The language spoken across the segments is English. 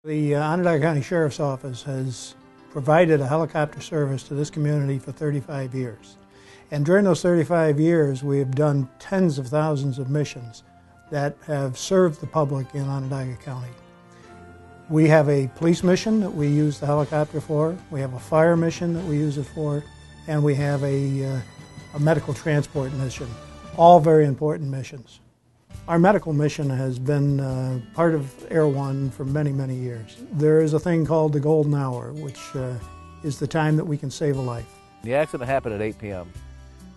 The Onondaga County Sheriff's Office has provided a helicopter service to this community for 35 years. And during those 35 years, we have done tens of thousands of missions that have served the public in Onondaga County. We have a police mission that we use the helicopter for, we have a fire mission that we use it for, and we have a medical transport mission, all very important missions. Our medical mission has been part of Air One for many, many years. There is a thing called the golden hour, which is the time that we can save a life. The accident happened at 8 p.m.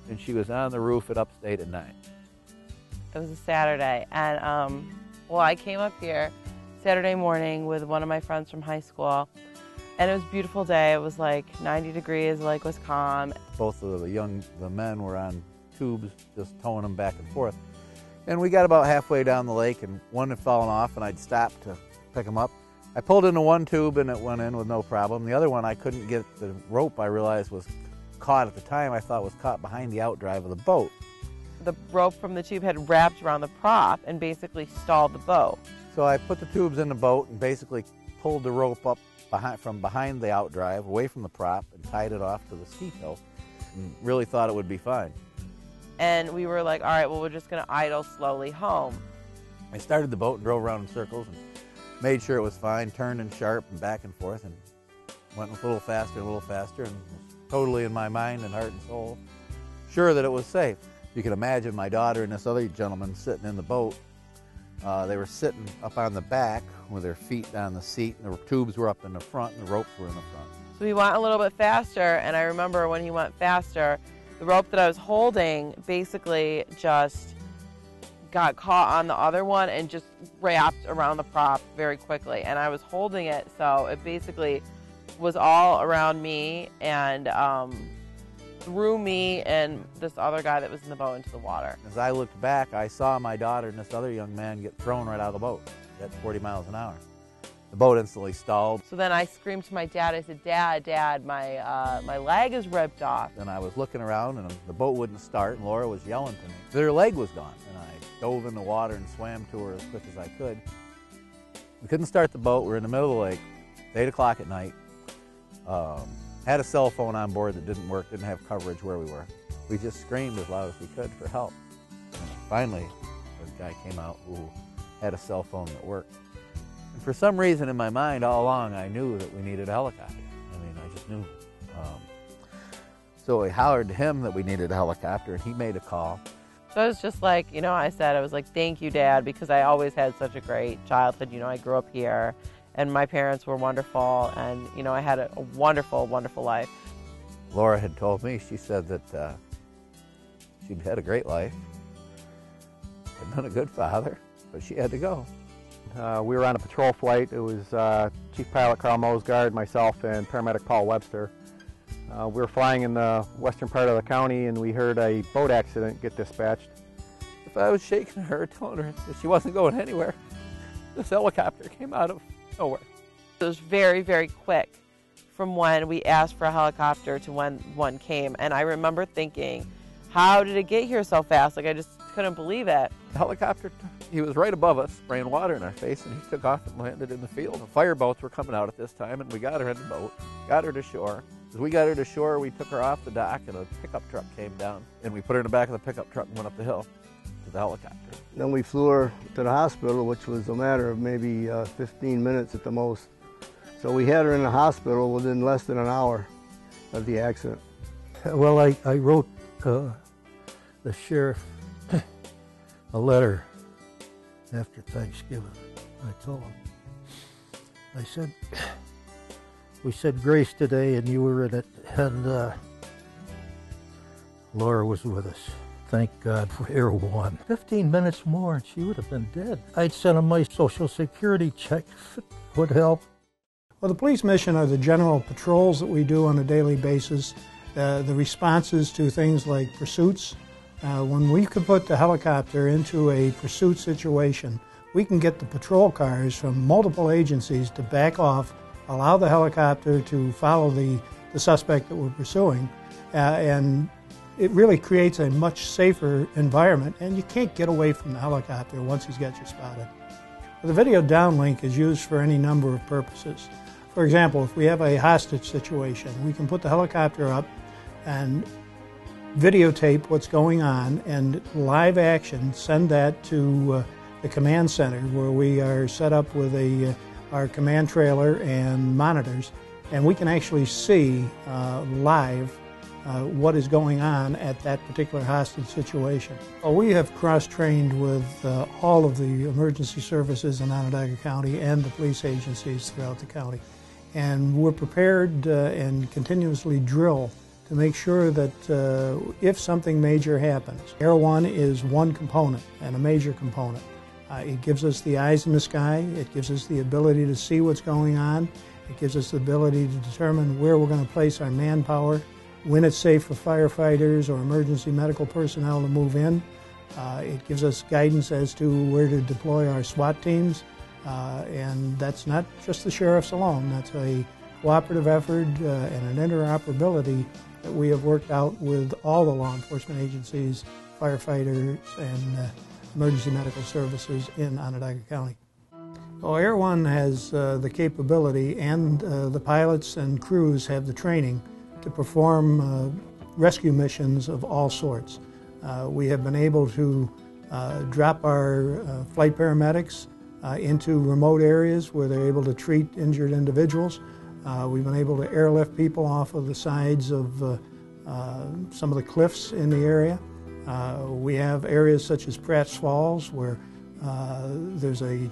and she was on the roof at Upstate at 9. It was a Saturday, and well, I came up here Saturday morning with one of my friends from high school, and it was a beautiful day. It was like 90 degrees, the lake was calm. Both of the men were on tubes, just towing them back and forth. And we got about halfway down the lake, and one had fallen off, and I'd stopped to pick him up. I pulled into one tube, and it went in with no problem. The other one, I couldn't get the rope, I realized was caught at the time. I thought was caught behind the outdrive of the boat. The rope from the tube had wrapped around the prop and basically stalled the boat. So I put the tubes in the boat and basically pulled the rope up from behind the outdrive, away from the prop, and tied it off to the ski tow, and really thought it would be fine. And we were like, all right, well, we're just going to idle slowly home. I started the boat and drove around in circles and made sure it was fine, turned and sharp and back and forth, and went a little faster, and was totally in my mind and heart and soul, sure that it was safe. You can imagine my daughter and this other gentleman sitting in the boat. They were sitting up on the back with their feet on the seat, and the tubes were up in the front, and the ropes were in the front. So he went a little bit faster, and I remember when he went faster, the rope that I was holding basically just got caught on the other one and just wrapped around the prop very quickly. And I was holding it, so it basically was all around me and threw me and this other guy that was in the boat into the water. As I looked back, I saw my daughter and this other young man get thrown right out of the boat at 40 miles an hour. The boat instantly stalled. So then I screamed to my dad. I said, Dad, my leg is ripped off. And I was looking around, and the boat wouldn't start, and Laura was yelling to me. Their leg was gone, and I dove in the water and swam to her as quick as I could. We couldn't start the boat. We were in the middle of the lake. It's 8 o'clock at night. Had a cell phone on board that didn't work, didn't have coverage where we were. We just screamed as loud as we could for help. And finally, a guy came out who had a cell phone that worked. And for some reason in my mind all along, I knew that we needed a helicopter. I mean, I just knew. So I hollered to him that we needed a helicopter, and he made a call. So I was just like, I was like, thank you, Dad, because I always had such a great childhood. I grew up here, and my parents were wonderful, and, I had a wonderful, wonderful life. Laura had told me, she said that she'd had a great life, had been a good father, but she had to go. We were on a patrol flight. It was Chief Pilot Carl Mosgard, myself, and paramedic Paul Webster. We were flying in the western part of the county, and we heard a boat accident get dispatched. If I was shaking her, telling her that she wasn't going anywhere, this helicopter came out of nowhere. It was very, very quick from when we asked for a helicopter to when one came. And I remember thinking, how did it get here so fast? Like, I just couldn't believe it. The helicopter, he was right above us, spraying water in our face, and he took off and landed in the field. The fire boats were coming out at this time, and we got her in the boat, got her to shore. As we got her to shore, we took her off the dock, and a pickup truck came down, and we put her in the back of the pickup truck and went up the hill to the helicopter. Then we flew her to the hospital, which was a matter of maybe 15 minutes at the most. So we had her in the hospital within less than an hour of the accident. Well, I wrote the sheriff a letter after Thanksgiving. I told him, I said, we said grace today and you were in it, and Laura was with us. Thank God for Air One. 15 minutes more and she would have been dead. I'd sent him my Social Security check if it would help. Well, the police mission are the general patrols that we do on a daily basis, the responses to things like pursuits. When we could put the helicopter into a pursuit situation, we can get the patrol cars from multiple agencies to back off, allow the helicopter to follow the suspect that we're pursuing, and it really creates a much safer environment, and you can't get away from the helicopter once he's got you spotted. The video downlink is used for any number of purposes. For example, if we have a hostage situation, we can put the helicopter up and videotape what's going on and live action send that to the command center, where we are set up with our command trailer and monitors, and we can actually see live what is going on at that particular hostage situation. Well, we have cross-trained with all of the emergency services in Onondaga County and the police agencies throughout the county. And we're prepared and continuously drill to make sure that if something major happens, Air One is one component and a major component. It gives us the eyes in the sky, it gives us the ability to see what's going on, it gives us the ability to determine where we're going to place our manpower, when it's safe for firefighters or emergency medical personnel to move in. It gives us guidance as to where to deploy our SWAT teams, and that's not just the sheriffs alone. That's a cooperative effort and an interoperability that we have worked out with all the law enforcement agencies, firefighters, and emergency medical services in Onondaga County. Well, Air One has the capability, and the pilots and crews have the training to perform rescue missions of all sorts. We have been able to drop our flight paramedics into remote areas where they're able to treat injured individuals. We've been able to airlift people off of the sides of some of the cliffs in the area. We have areas such as Pratt's Falls, where there's a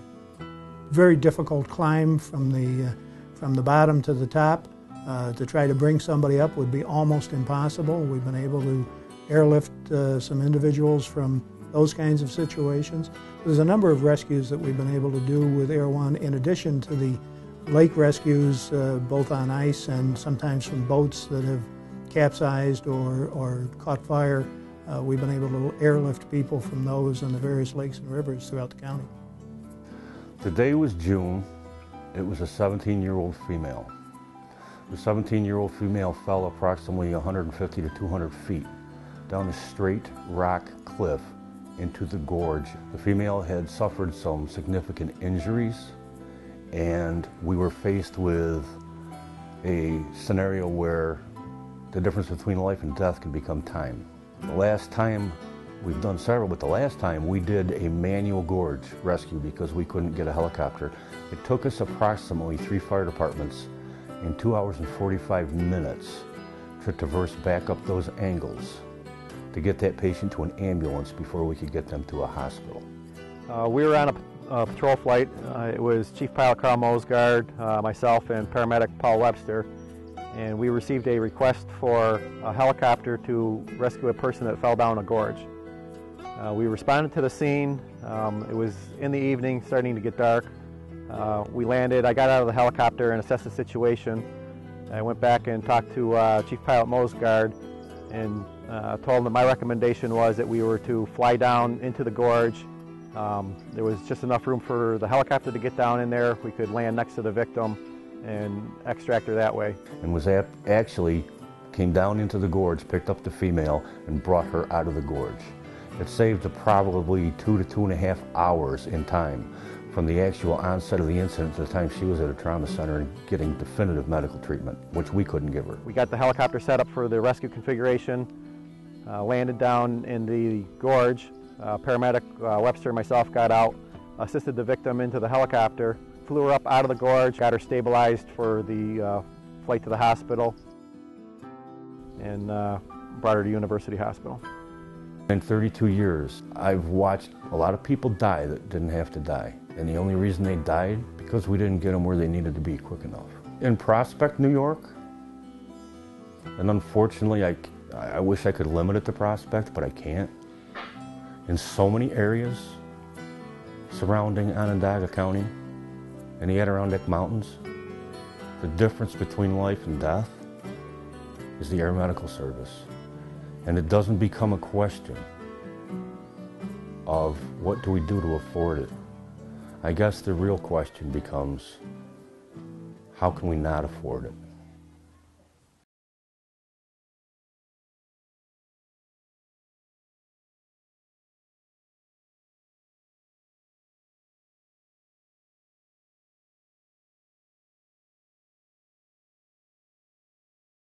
very difficult climb from the bottom to the top. To try to bring somebody up would be almost impossible. We've been able to airlift some individuals from those kinds of situations. There's a number of rescues that we've been able to do with Air One, in addition to the lake rescues, both on ice and sometimes from boats that have capsized or caught fire. We've been able to airlift people from those in the various lakes and rivers throughout the county. The day was June. It was a 17-year-old female. The 17-year-old female fell approximately 150 to 200 feet down a straight rock cliff into the gorge. The female had suffered some significant injuries, and we were faced with a scenario where the difference between life and death could become time. The last time, we've done several, but the last time we did a manual gorge rescue because we couldn't get a helicopter. It took us approximately 3 fire departments in 2 hours and 45 minutes to traverse back up those angles to get that patient to an ambulance before we could get them to a hospital. We were on a patrol flight. It was Chief Pilot Carl Mosgard, myself, and paramedic Paul Webster, and we received a request for a helicopter to rescue a person that fell down a gorge. We responded to the scene. It was in the evening, starting to get dark. We landed. I got out of the helicopter and assessed the situation. I went back and talked to Chief Pilot Mosgard and told him that my recommendation was that we were to fly down into the gorge. There was just enough room for the helicopter to get down in there. We could land next to the victim and extract her that way. And was actually came down into the gorge, picked up the female, and brought her out of the gorge. It saved probably 2 to 2.5 hours in time from the actual onset of the incident to the time she was at a trauma center and getting definitive medical treatment, which we couldn't give her. We got the helicopter set up for the rescue configuration, landed down in the gorge. Paramedic Webster and myself got out, assisted the victim into the helicopter, flew her up out of the gorge, got her stabilized for the flight to the hospital, and brought her to University Hospital. In 32 years, I've watched a lot of people die that didn't have to die. And the only reason they died, because we didn't get them where they needed to be quick enough. In Prospect, New York, and unfortunately I wish I could limit it to Prospect, but I can't. In so many areas surrounding Onondaga County and the Adirondack Mountains, the difference between life and death is the air medical service. And it doesn't become a question of what do we do to afford it. I guess the real question becomes, how can we not afford it?